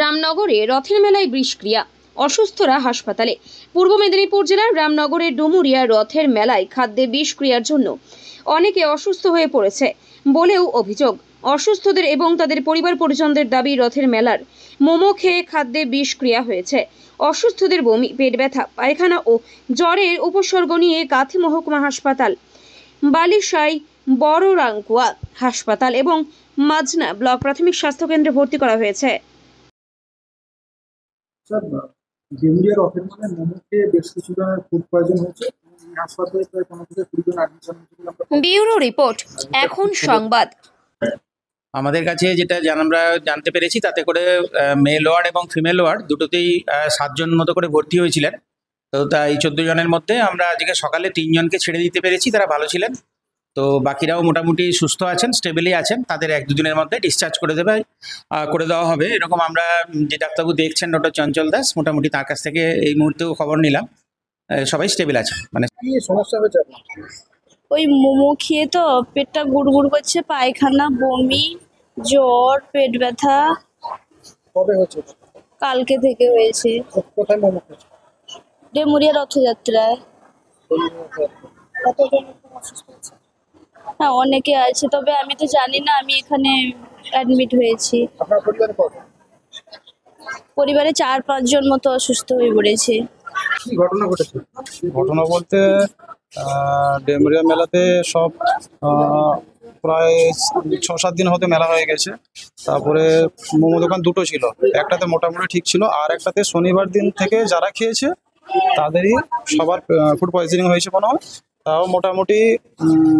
রামনগরে রথের মেলায় বিষক্রিয়া, অসুস্থরা হাসপাতালে। পূর্ব মেদিনীপুর জেলার রামনগরের ডুমুরিয়া রথের মেলায় খাদ্যে বিষক্রিয়ার জন্য অনেকে অসুস্থ হয়ে পড়েছে বলেও অভিযোগ। অসুস্থদের এবং তাদের পরিবার পরিজনদের দাবি, রথের মেলার মোমো খেয়ে খাদ্যে বিষক্রিয়া হয়েছে। অসুস্থদের বমি, পেট ব্যথা, পায়খানা ও জ্বরের উপসর্গ নিয়ে কাঁথি মহকুমা হাসপাতাল, বালিসাই বড়রাঙ্কুয়া হাসপাতাল এবং মাজনা ব্লক প্রাথমিক স্বাস্থ্য কেন্দ্রে ভর্তি করা হয়েছে। স্যার, ডেঙ্গুর রথের মানে মোমো খেয়ে বেশ কিছু জনের ফুড পয়জন হয়েছে। হাসপাতালে প্রায় 15 থেকে 20 জন অ্যাডমিশন হয়েছিল। ব্যুরো রিপোর্ট, এখন সংবাদ। আমাদের কাছে যেটা আমরা জানতে পেরেছি, তাতে করে মেল ওয়ার্ড এবং ফিমেল ওয়ার্ড দুটোতেই 7 জন মতো করে ভর্তি হয়েছিলেন। তো এই 14 জনের মধ্যে আমরা আজকে সকালে 3 জনকে ছেড়ে দিতে পেরেছি, তারা ভালো ছিলেন। তো বাকিরাও মোটামুটি সুস্থ আছেন, স্টেবলি আছেন। তাদের 1-2 দিনের মধ্যে ডিসচার্জ করে দেওয়া হবে, এরকম আমরা যে ডাক্তারবাবু দেখছেন ডক্টর চঞ্চল দাস, মোটামুটি তার কাছ থেকে এই মুহূর্তেও খবর নিলাম, সবাই স্টেবল আছেন। মানে কি সমস্যা হয়েছে? ওই মোমো খেয়ে তো পেটটা গুড়গুড় করছে, পায়খানা, বমি, জ্বর, পেট ব্যথা। কবে হচ্ছে? কালকে থেকে হয়েছে। কোথায় মোমো খেয়েছে? ডেমুরিয়া রথযাত্রায়। কতজন অসুস্থ হয়েছে? হ্যাঁ, অনেকে আছে, তবে আমি তো জানি না। আমি এখানে অ্যাডমিট হয়েছি। আপনার পরিবারে কজন? পরিবারে 4-5 জন মতো অসুস্থ হয়ে পড়েছে। কি ঘটনা ঘটেছে? ঘটনা বলতে ডেমুরিয়া মেলাতে সব প্রায় 6-7 দিন হতে মেলা হয়ে গেছে। তারপরে মোমো দোকান দুটো ছিল, একটাতে মোটামুটি ঠিক ছিল, আর একটাতে শনিবার দিন থেকে যারা খেয়েছে তাদেরই সবার ফুড পয়জনিং হয়েছে মনে হয়। তাও মোটামুটি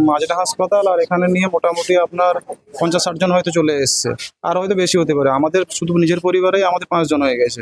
মাজরা হাসপাতাল আর এখানে নিয়ে মোটামুটি আপনার 50-60 জন হয়তো চলে এসছে, আর হয়তো বেশি হতে পারে। আমাদের শুধু নিজের পরিবারেই আমাদের 5 জন হয়ে গেছে।